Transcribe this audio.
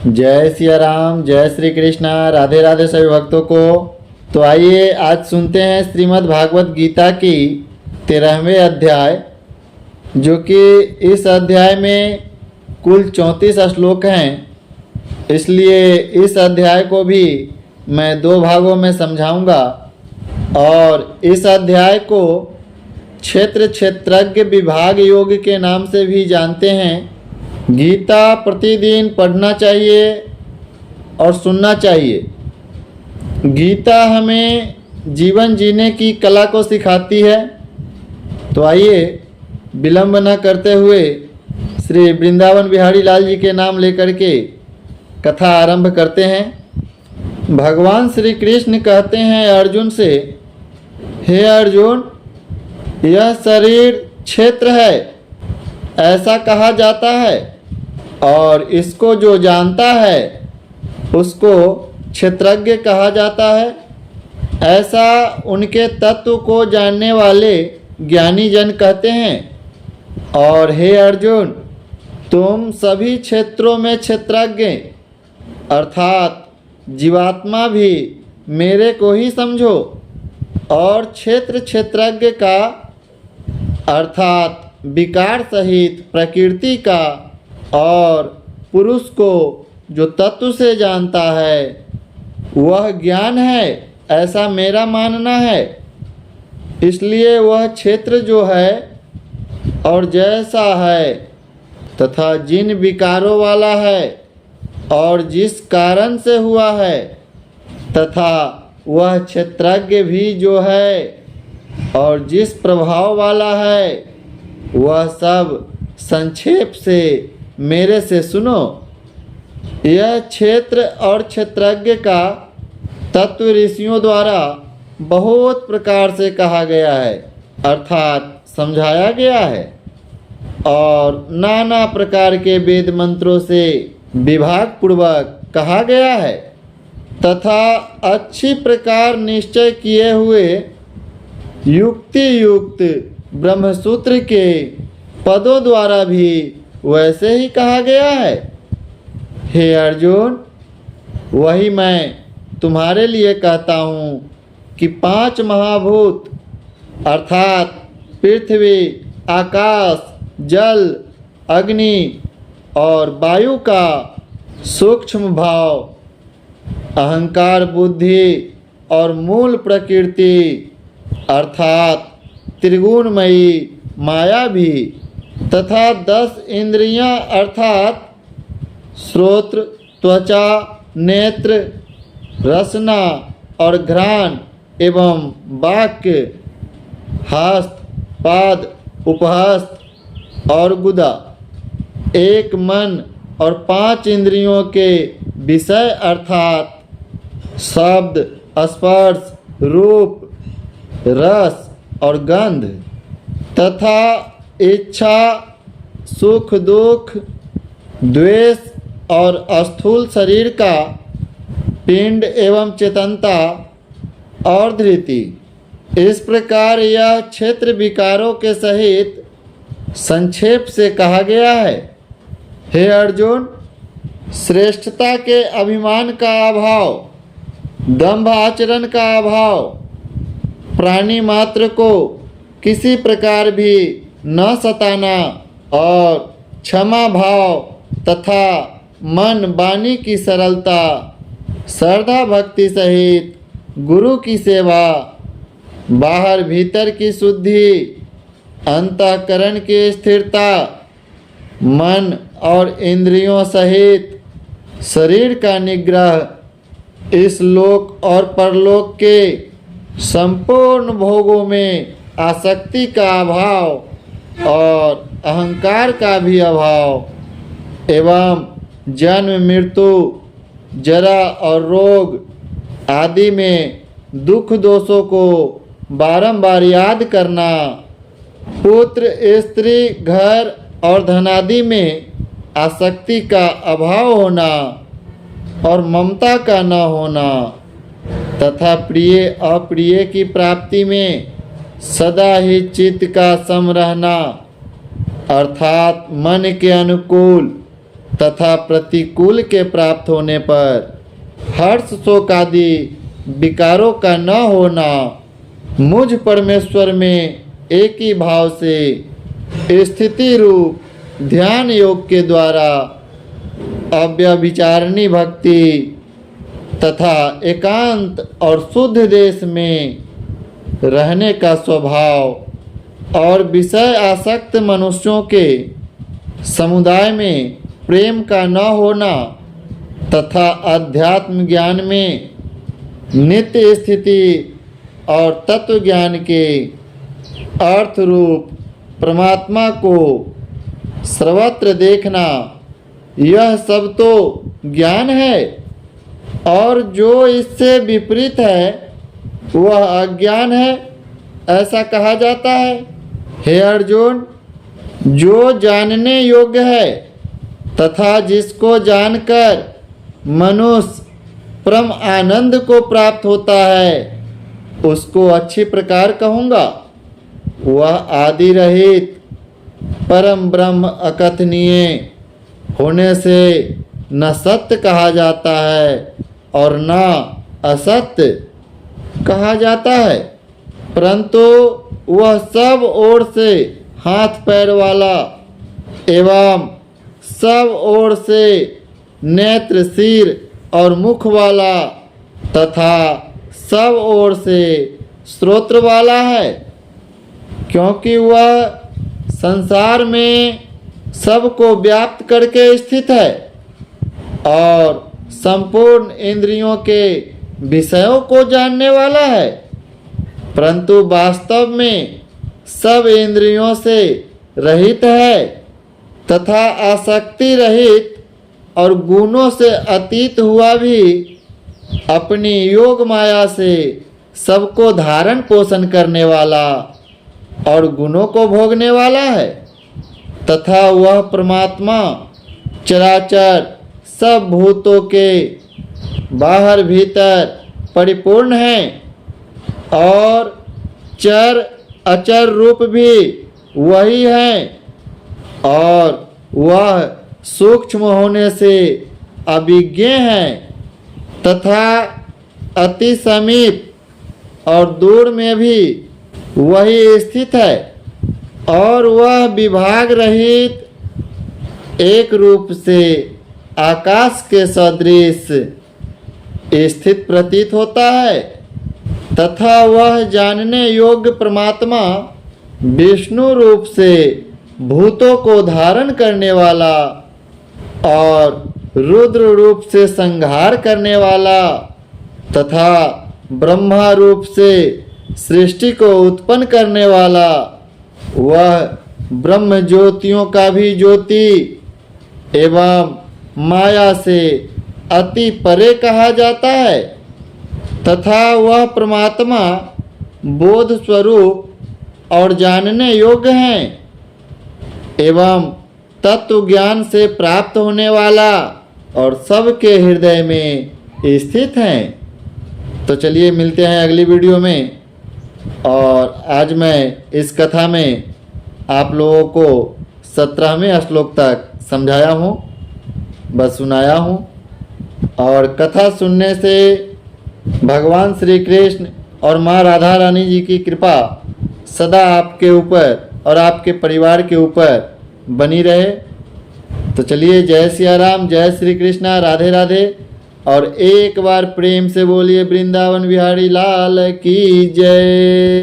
जय सिया राम, जय श्री कृष्णा, राधे राधे सभी भक्तों को। तो आइए आज सुनते हैं श्रीमद् भागवत गीता की 13वें अध्याय, जो कि इस अध्याय में कुल 34 श्लोक हैं। इसलिए इस अध्याय को भी मैं 2 भागों में समझाऊंगा और इस अध्याय को क्षेत्र क्षेत्रज्ञ विभाग योग के नाम से भी जानते हैं। गीता प्रतिदिन पढ़ना चाहिए और सुनना चाहिए। गीता हमें जीवन जीने की कला को सिखाती है। तो आइए विलंब न करते हुए श्री वृंदावन बिहारी लाल जी के नाम लेकर के कथा आरंभ करते हैं। भगवान श्री कृष्ण कहते हैं अर्जुन से, हे अर्जुन, यह शरीर क्षेत्र है ऐसा कहा जाता है, और इसको जो जानता है उसको क्षेत्रज्ञ कहा जाता है। ऐसा उनके तत्व को जानने वाले ज्ञानी जन कहते हैं। और हे अर्जुन, तुम सभी क्षेत्रों में क्षेत्रज्ञ अर्थात जीवात्मा भी मेरे को ही समझो, और क्षेत्र क्षेत्रज्ञ का अर्थात विकार सहित प्रकृति का और पुरुष को जो तत्व से जानता है वह ज्ञान है ऐसा मेरा मानना है। इसलिए वह क्षेत्र जो है और जैसा है तथा जिन विकारों वाला है और जिस कारण से हुआ है, तथा वह क्षेत्रज्ञ भी जो है और जिस प्रभाव वाला है, वह सब संक्षेप से मेरे से सुनो। यह क्षेत्र और क्षेत्रज्ञ का तत्व ऋषियों द्वारा बहुत प्रकार से कहा गया है, अर्थात समझाया गया है, और नाना प्रकार के वेद मंत्रों से विभाग पूर्वक कहा गया है, तथा अच्छी प्रकार निश्चय किए हुए युक्ति युक्त ब्रह्मसूत्र के पदों द्वारा भी वैसे ही कहा गया है। हे अर्जुन, वही मैं तुम्हारे लिए कहता हूँ कि 5 महाभूत अर्थात पृथ्वी, आकाश, जल, अग्नि और वायु का सूक्ष्म भाव, अहंकार, बुद्धि और मूल प्रकृति अर्थात त्रिगुणमयी माया भी, तथा 10 इंद्रियां अर्थात श्रोत्र, त्वचा, नेत्र, रसना और घ्राण एवं वाक्य, हस्त, पाद, उपहस्त और गुदा, एक मन और 5 इंद्रियों के विषय अर्थात शब्द, स्पर्श, रूप, रस और गंध, तथा इच्छा, सुख दुख, द्वेष और स्थूल शरीर का पिंड एवं चेतनता और धृति। इस प्रकार यह क्षेत्र विकारों के सहित संक्षेप से कहा गया है। हे अर्जुन, श्रेष्ठता के अभिमान का अभाव, दंभ आचरण का अभाव, प्राणी मात्र को किसी प्रकार भी न सताना और क्षमा भाव तथा मन वाणी की सरलता, श्रद्धा भक्ति सहित गुरु की सेवा, बाहर भीतर की शुद्धि, अंतःकरण की स्थिरता, मन और इंद्रियों सहित शरीर का निग्रह, इस लोक और परलोक के संपूर्ण भोगों में आसक्ति का अभाव और अहंकार का भी अभाव, एवं जन्म, मृत्यु, जरा और रोग आदि में दुख दोषों को बारंबार याद करना, पुत्र, स्त्री, घर और धनादि में आसक्ति का अभाव होना और ममता का न होना, तथा प्रिय अप्रिय की प्राप्ति में सदा ही चित्त का सम रहना, अर्थात मन के अनुकूल तथा प्रतिकूल के प्राप्त होने पर हर्ष शोक आदि विकारों का न होना, मुझ परमेश्वर में एक ही भाव से स्थिति रूप ध्यान योग के द्वारा अव्यभिचारिणी भक्ति तथा एकांत और शुद्ध देश में रहने का स्वभाव और विषय आसक्त मनुष्यों के समुदाय में प्रेम का न होना तथा अध्यात्म ज्ञान में नित्य स्थिति और तत्व ज्ञान के अर्थ रूप परमात्मा को सर्वत्र देखना, यह सब तो ज्ञान है, और जो इससे विपरीत है वह अज्ञान है, ऐसा कहा जाता है। हे अर्जुन, जो जानने योग्य है तथा जिसको जानकर मनुष्य परम आनंद को प्राप्त होता है, उसको अच्छी प्रकार कहूँगा। वह आदि रहित परम ब्रह्म अकथनीय होने से न सत्य कहा जाता है और न असत्य कहा जाता है, परंतु वह सब ओर से हाथ पैर वाला एवं सब ओर से नेत्र सिर और मुख वाला तथा सब ओर से श्रोत्र वाला है, क्योंकि वह संसार में सबको व्याप्त करके स्थित है और संपूर्ण इंद्रियों के विषयों को जानने वाला है, परंतु वास्तव में सब इंद्रियों से रहित है तथा आसक्ति रहित और गुणों से अतीत हुआ भी अपनी योग माया से सबको धारण पोषण करने वाला और गुणों को भोगने वाला है, तथा वह परमात्मा चराचर सब भूतों के बाहर भीतर परिपूर्ण है और चर अचर रूप भी वही है, और वह सूक्ष्म होने से अभिज्ञ है तथा अति समीप और दूर में भी वही स्थित है, और वह विभाग रहित एक रूप से आकाश के सदृश स्थित प्रतीत होता है, तथा वह जानने योग्य परमात्मा विष्णु रूप से भूतों को धारण करने वाला और रुद्र रूप से संहार करने वाला तथा ब्रह्मा रूप से सृष्टि को उत्पन्न करने वाला, वह ब्रह्म ज्योतियों का भी ज्योति एवं माया से अति परे कहा जाता है, तथा वह परमात्मा बोध स्वरूप और जानने योग्य हैं एवं तत्व ज्ञान से प्राप्त होने वाला और सबके हृदय में स्थित हैं। तो चलिए मिलते हैं अगली वीडियो में, और आज मैं इस कथा में आप लोगों को 17वें श्लोक तक समझाया हूँ, बस सुनाया हूँ, और कथा सुनने से भगवान श्री कृष्ण और माँ राधा रानी जी की कृपा सदा आपके ऊपर और आपके परिवार के ऊपर बनी रहे। तो चलिए, जय सिया राम, जय श्री कृष्णा, राधे राधे, और एक बार प्रेम से बोलिए वृंदावन बिहारी लाल की जय।